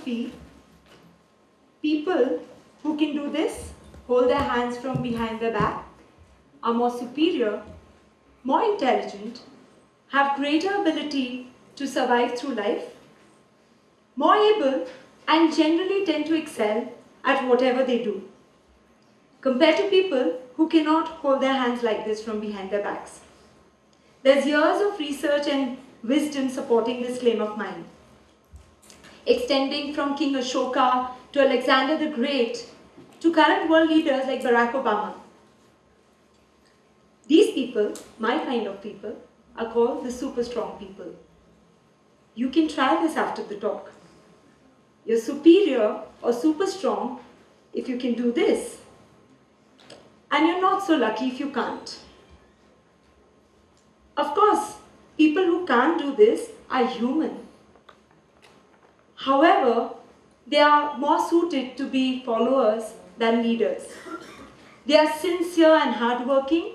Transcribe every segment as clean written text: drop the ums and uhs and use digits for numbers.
philosophy, people who can do this, hold their hands from behind their back, are more superior, more intelligent, have greater ability to survive through life, more able, and generally tend to excel at whatever they do, compared to people who cannot hold their hands like this from behind their backs. There's years of research and wisdom supporting this claim of mine, extending from King Ashoka to Alexander the Great to current world leaders like Barack Obama. These people, my kind of people, are called the super strong people. You can try this after the talk. You're superior or super strong if you can do this. And you're not so lucky if you can't. Of course, people who can't do this are human. However, they are more suited to be followers than leaders. They are sincere and hardworking,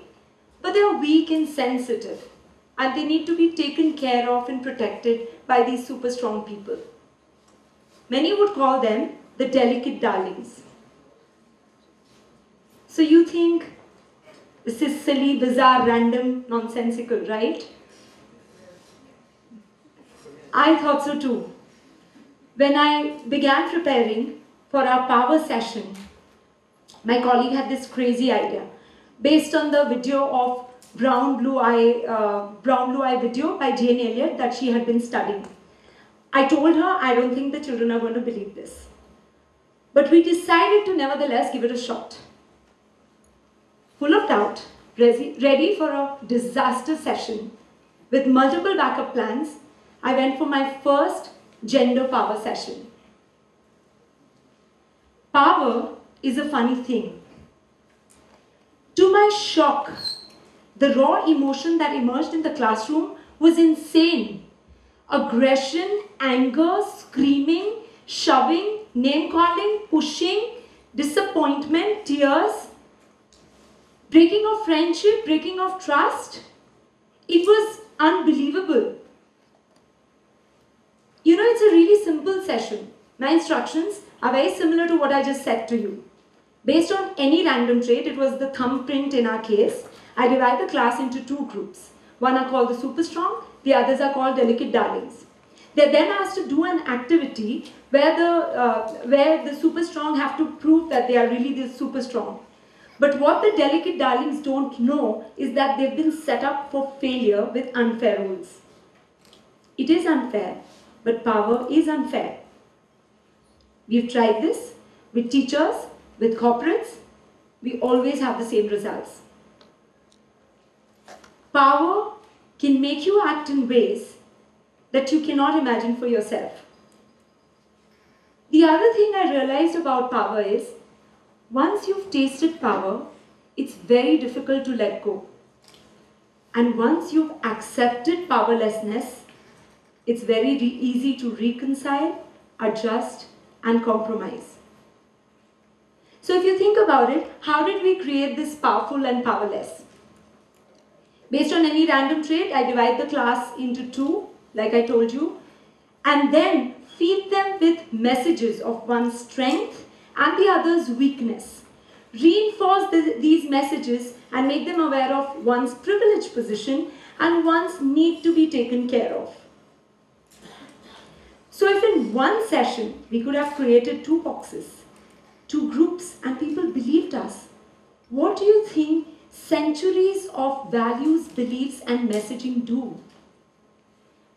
but they are weak and sensitive, and they need to be taken care of and protected by these super strong people. Many would call them the delicate darlings. So you think this is silly, bizarre, random, nonsensical, right? I thought so too. When I began preparing for our power session, my colleague had this crazy idea based on the video of brown blue eye video by Jane Elliott that she had been studying. I told her I don't think the children are going to believe this. But we decided to nevertheless give it a shot. Full of doubt, ready for a disaster session with multiple backup plans, I went for my first gender power session. Power is a funny thing. To my shock, the raw emotion that emerged in the classroom was insane. Aggression, anger, screaming, shoving, name-calling, pushing, disappointment, tears, breaking of friendship, breaking of trust. It was unbelievable. You know, it's a really simple session. My instructions are very similar to what I just said to you. Based on any random trait, it was the thumbprint in our case, I divide the class into two groups. One are called the super strong, the others are called delicate darlings. They're then asked to do an activity where the super strong have to prove that they are really the super strong. But what the delicate darlings don't know is that they've been set up for failure with unfair rules. It is unfair, but power is unfair. We've tried this with teachers, with corporates. We always have the same results. Power can make you act in ways that you cannot imagine for yourself. The other thing I realized about power is, once you've tasted power, it's very difficult to let go. And once you've accepted powerlessness, it's very easy to reconcile, adjust, and compromise. So if you think about it, how did we create this powerful and powerless? Based on any random trait, I divide the class into two, like I told you, and then feed them with messages of one's strength and the other's weakness. Reinforce these messages and make them aware of one's privileged position and one's need to be taken care of. So if in one session we could have created two boxes, two groups, and people believed us, what do you think centuries of values, beliefs, and messaging do?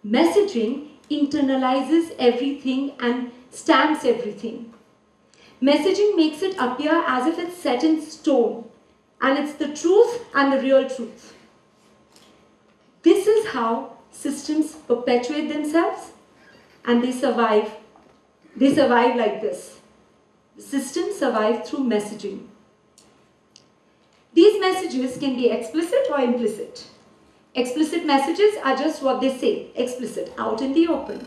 Messaging internalizes everything and stamps everything. Messaging makes it appear as if it's set in stone, and it's the truth and the real truth. This is how systems perpetuate themselves, and they survive. They survive like this. Systems survive through messaging. These messages can be explicit or implicit. Explicit messages are just what they say, explicit, out in the open.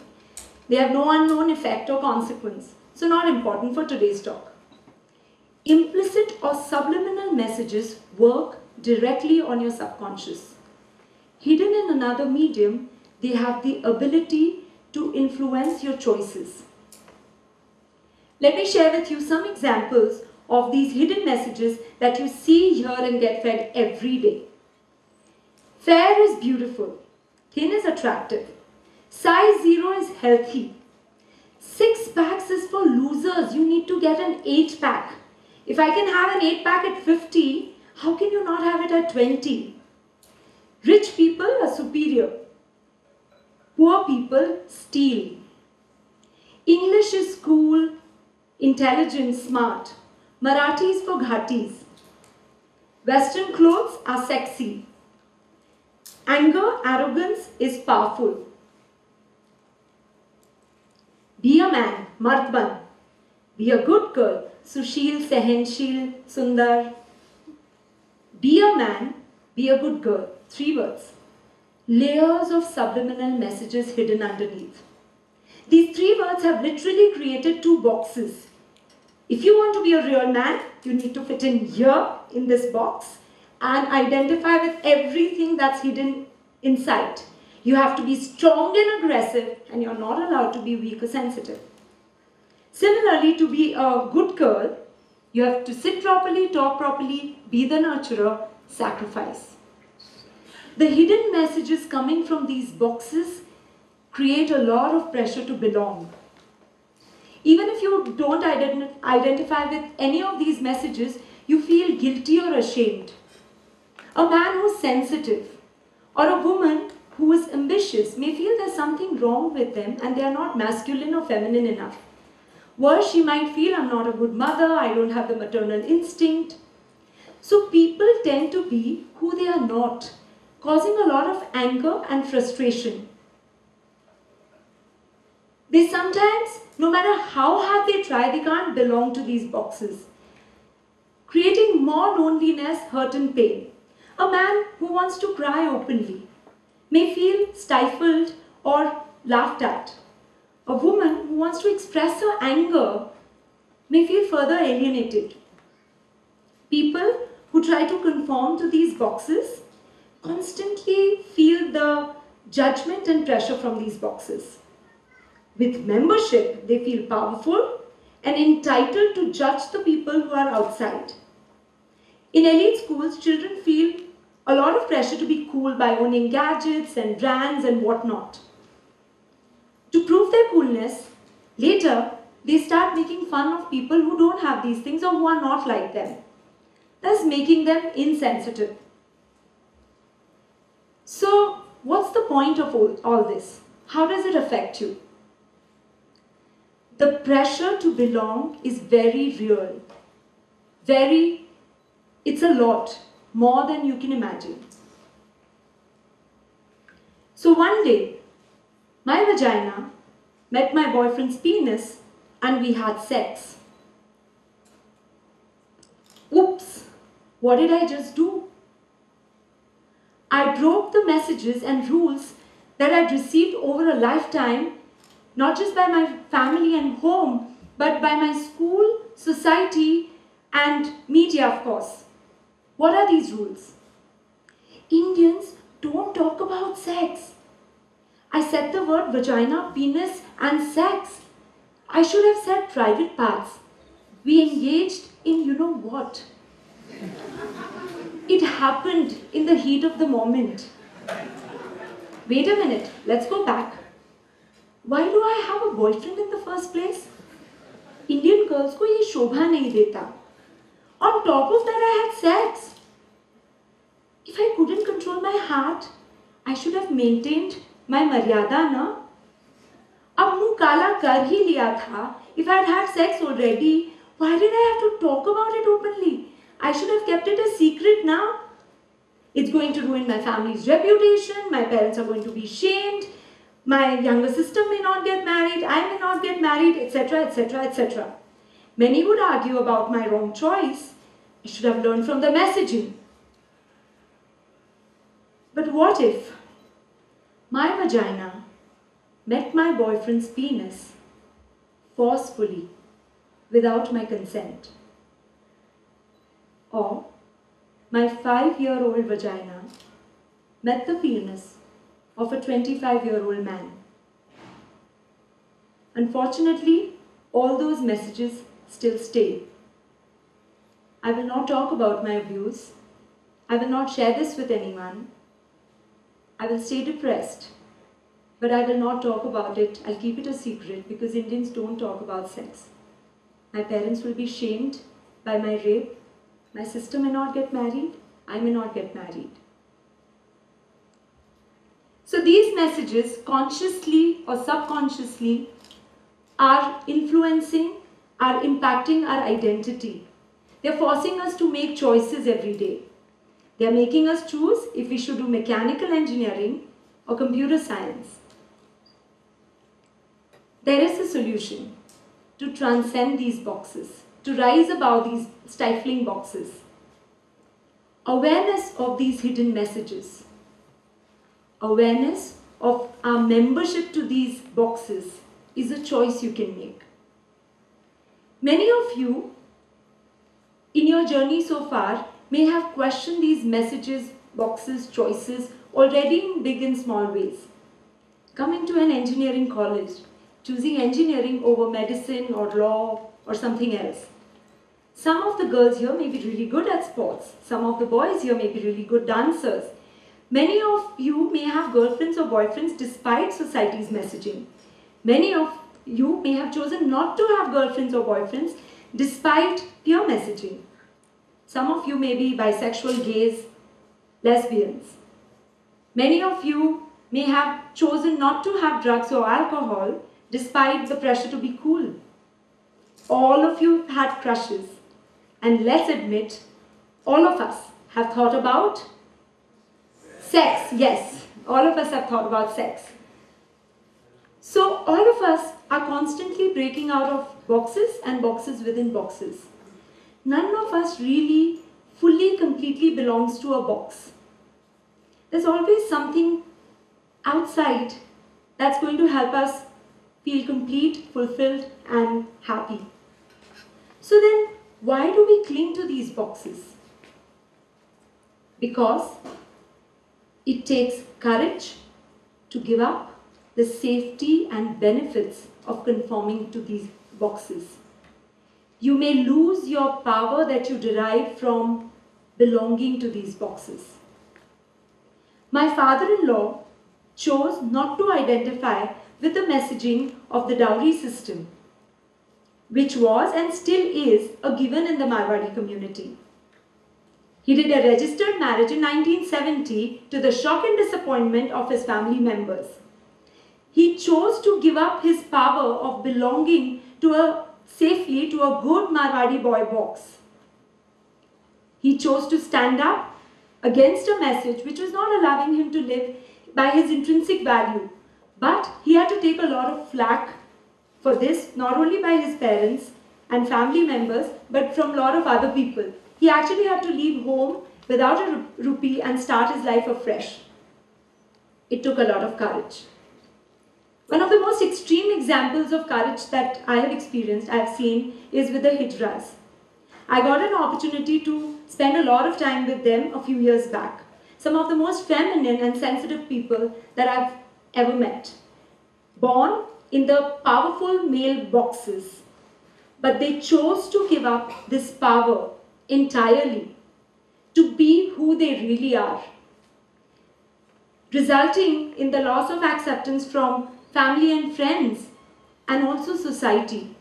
They have no unknown effect or consequence, so not important for today's talk. Implicit or subliminal messages work directly on your subconscious. Hidden in another medium, they have the ability to influence your choices. Let me share with you some examples of these hidden messages that you see, hear and get fed every day. Fair is beautiful. Thin is attractive. Size 0 is healthy. 6 packs is for losers. You need to get an 8 pack. If I can have an 8 pack at 50, how can you not have it at 20? Rich people are superior. Poor people steal. English is cool, intelligent, smart. Marathi is for ghatis. Western clothes are sexy. Anger, arrogance is powerful. Be a man, mard ban. Be a good girl, Sushil, Sehenshil, Sundar. Be a man, be a good girl. 3 words. Layers of subliminal messages hidden underneath. These 3 words have literally created 2 boxes. If you want to be a real man, you need to fit in here in this box and identify with everything that's hidden inside. You have to be strong and aggressive, and you're not allowed to be weak or sensitive. Similarly, to be a good girl, you have to sit properly, talk properly, be the nurturer, sacrifice. The hidden messages coming from these boxes create a lot of pressure to belong. Even if you don't identify with any of these messages, you feel guilty or ashamed. A man who's sensitive or a woman who is ambitious may feel there's something wrong with them and they are not masculine or feminine enough. Worse, she might feel, I'm not a good mother, I don't have the maternal instinct. So people tend to be who they are not, causing a lot of anger and frustration. They sometimes, no matter how hard they try, they can't belong to these boxes, creating more loneliness, hurt and pain. A man who wants to cry openly may feel stifled or laughed at. A woman who wants to express her anger may feel further alienated. People who try to conform to these boxes constantly feel the judgment and pressure from these boxes. With membership, they feel powerful and entitled to judge the people who are outside. In elite schools, children feel a lot of pressure to be cool by owning gadgets and brands and whatnot. To prove their coolness, later they start making fun of people who don't have these things or who are not like them, thus making them insensitive. So, what's the point of all this? How does it affect you? The pressure to belong is very real. It's a lot, more than you can imagine. So one day, my vagina met my boyfriend's penis and we had sex. Oops, what did I just do? I broke the messages and rules that I'd received over a lifetime, not just by my family and home, but by my school, society, and media, of course. What are these rules? Indians don't talk about sex. I said the word vagina, penis, and sex. I should have said private parts. We engaged in you know what. It happened in the heat of the moment. Wait a minute, let's go back. Why do I have a boyfriend in the first place? Indian girls को ये शोभा नहीं देता. On top of that, I had sex. If I couldn't control my heart, I should have maintained my maryada, na? अब मुँह काला कर ही लिया था. If I had had sex already, why did I have to talk about it openly? I should have kept it a secret now. It's going to ruin my family's reputation. My parents are going to be shamed. My younger sister may not get married. I may not get married, etc., etc., etc. Many would argue about my wrong choice. I should have learned from the messaging. But what if my vagina met my boyfriend's penis forcefully without my consent? Or my 5-year-old vagina met the penis of a 25-year-old man. Unfortunately, all those messages still stay. I will not talk about my abuse. I will not share this with anyone. I will stay depressed, but I will not talk about it. I'll keep it a secret because Indians don't talk about sex. My parents will be shamed by my rape. My sister may not get married. I may not get married. So these messages, consciously or subconsciously, are influencing, are impacting our identity. They're forcing us to make choices every day. They're making us choose if we should do mechanical engineering or computer science. There is a solution to transcend these boxes, to rise above these stifling boxes. Awareness of these hidden messages. Awareness of our membership to these boxes is a choice you can make. Many of you, in your journey so far, may have questioned these messages, boxes, choices already in big and small ways. Coming to an engineering college, choosing engineering over medicine or law or something else. Some of the girls here may be really good at sports. Some of the boys here may be really good dancers. Many of you may have girlfriends or boyfriends despite society's messaging. Many of you may have chosen not to have girlfriends or boyfriends despite peer messaging. Some of you may be bisexual, gays, lesbians. Many of you may have chosen not to have drugs or alcohol despite the pressure to be cool. All of you had crushes. And let's admit, all of us have thought about sex. Yes, all of us have thought about sex. So all of us are constantly breaking out of boxes and boxes within boxes. None of us really fully, completely belongs to a box. There's always something outside that's going to help us feel complete, fulfilled, and happy. So then, why do we cling to these boxes? Because it takes courage to give up the safety and benefits of conforming to these boxes. You may lose your power that you derive from belonging to these boxes. My father-in-law chose not to identify with the messaging of the dowry system, which was and still is a given in the Marwari community. He did a registered marriage in 1970 to the shock and disappointment of his family members. He chose to give up his power of belonging safely to a good Marwari boy box. He chose to stand up against a message which was not allowing him to live by his intrinsic value. But he had to take a lot of flack for this, not only by his parents and family members, but from a lot of other people. He actually had to leave home without a rupee and start his life afresh. It took a lot of courage. One of the most extreme examples of courage that I have experienced, I have seen, is with the Hijras. I got an opportunity to spend a lot of time with them a few years back. Some of the most feminine and sensitive people that I've ever met. Born in the powerful male boxes, but they chose to give up this power entirely to be who they really are, resulting in the loss of acceptance from family and friends and also society.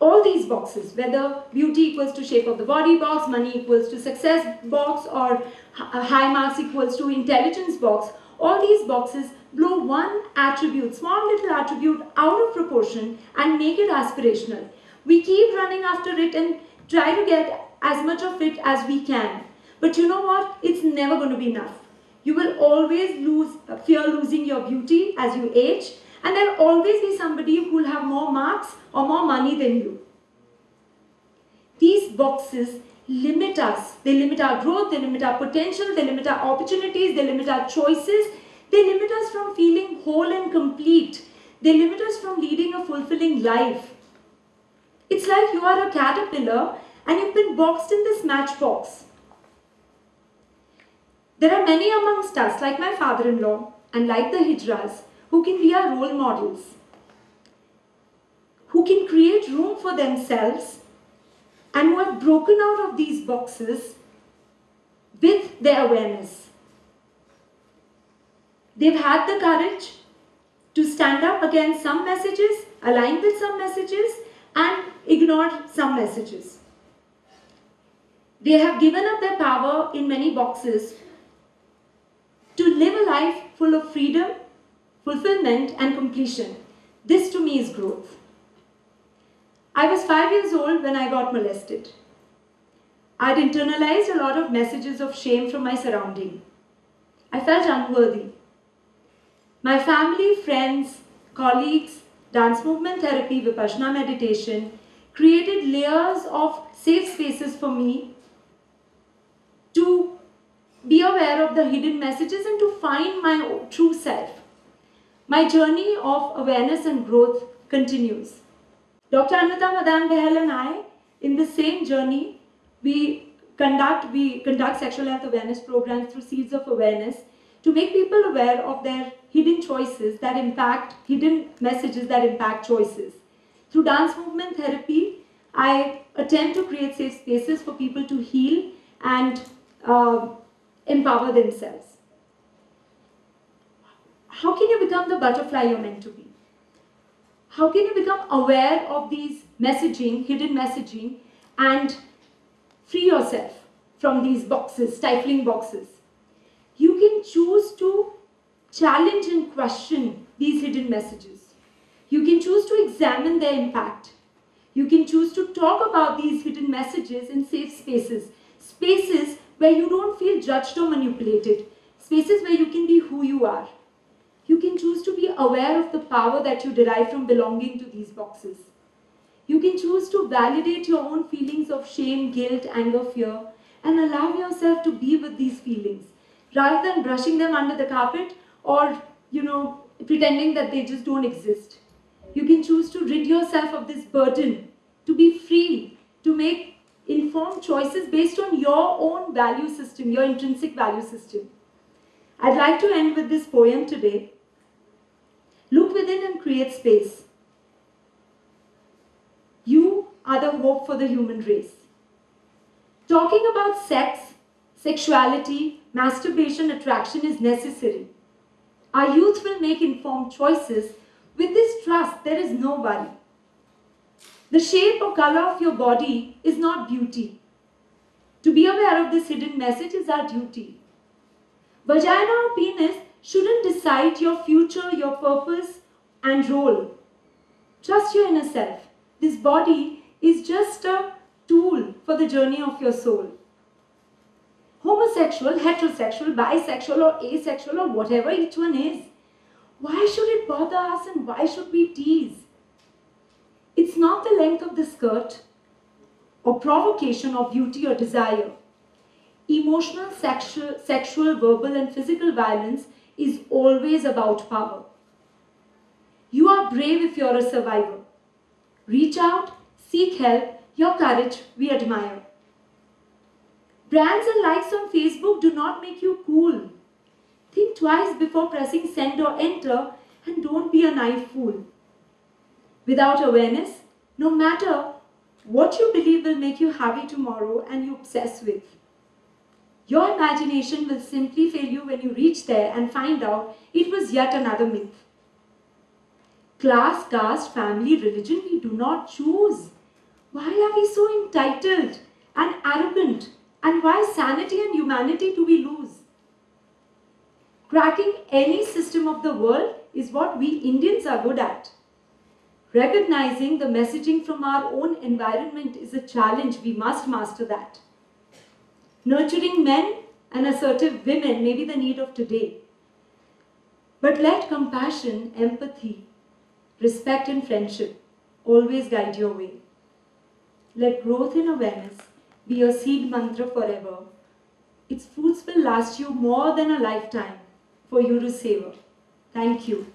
All these boxes, whether beauty equals to shape of the body box, money equals to success box, or high marks equals to intelligence box, all these boxes blow one attribute, small little attribute out of proportion and make it aspirational. We keep running after it and try to get as much of it as we can. But you know what? It's never going to be enough. You will always fear losing your beauty as you age, and there will always be somebody who will have more marks or more money than you. These boxes limit us. They limit our growth, they limit our potential, they limit our opportunities, they limit our choices, they limit us from feeling whole and complete. They limit us from leading a fulfilling life. It's like you are a caterpillar and you've been boxed in this matchbox. There are many amongst us, like my father-in-law and like the Hijras, who can be our role models. who can create room for themselves and who have broken out of these boxes with their awareness. They've had the courage to stand up against some messages, align with some messages, and ignore some messages. They have given up their power in many boxes to live a life full of freedom, fulfillment, and completion. This to me is growth. I was 5 years old when I got molested. I'd internalized a lot of messages of shame from my surrounding. I felt unworthy. My family, friends, colleagues, dance movement therapy, Vipassana meditation created layers of safe spaces for me to be aware of the hidden messages and to find my true self. My journey of awareness and growth continues. Dr. Anita Madan Behel and I, in the same journey, we conduct sexual health awareness programs through Seeds of Awareness to make people aware of their hidden choices that impact, hidden messages that impact choices. Through dance movement therapy, I attempt to create safe spaces for people to heal and empower themselves. How can you become the butterfly you're meant to be? How can you become aware of these messaging, hidden messaging, and free yourself from these boxes, stifling boxes? You can choose to challenge and question these hidden messages. You can choose to examine their impact. You can choose to talk about these hidden messages in safe spaces, spaces where you don't feel judged or manipulated, spaces where you can be who you are. You can choose to be aware of the power that you derive from belonging to these boxes. You can choose to validate your own feelings of shame, guilt, anger, fear, and allow yourself to be with these feelings, rather than brushing them under the carpet or, pretending that they just don't exist. You can choose to rid yourself of this burden, to be free, to make informed choices based on your own value system, your intrinsic value system. I'd like to end with this poem today. Look within and create space. You are the hope for the human race. Talking about sex, sexuality, masturbation, attraction is necessary. Our youth will make informed choices. With this trust, there is no worry. The shape or color of your body is not beauty. To be aware of this hidden message is our duty. Vagina or penis shouldn't decide your future, your purpose, and role. Trust your inner self. This body is just a tool for the journey of your soul. Homosexual, heterosexual, bisexual, or asexual, or whatever each one is. Why should it bother us and why should we tease? It's not the length of the skirt or provocation or beauty or desire. Emotional, sexual, verbal, and physical violence is always about power. You are brave if you're a survivor. Reach out, seek help, your courage we admire. Brands and likes on Facebook do not make you cool. Think twice before pressing send or enter, and don't be a naive fool. Without awareness, no matter what you believe will make you happy tomorrow and you obsess with, your imagination will simply fail you when you reach there and find out it was yet another myth. Class, caste, family, religion, we do not choose. Why are we so entitled and arrogant? And why sanity and humanity do we lose? Cracking any system of the world is what we Indians are good at. Recognizing the messaging from our own environment is a challenge. We must master that. Nurturing men and assertive women may be the need of today. But let compassion, empathy, respect and friendship always guide your way. Let growth in awareness be a seed mantra forever. Its fruits will last you more than a lifetime for you to savor. Thank you.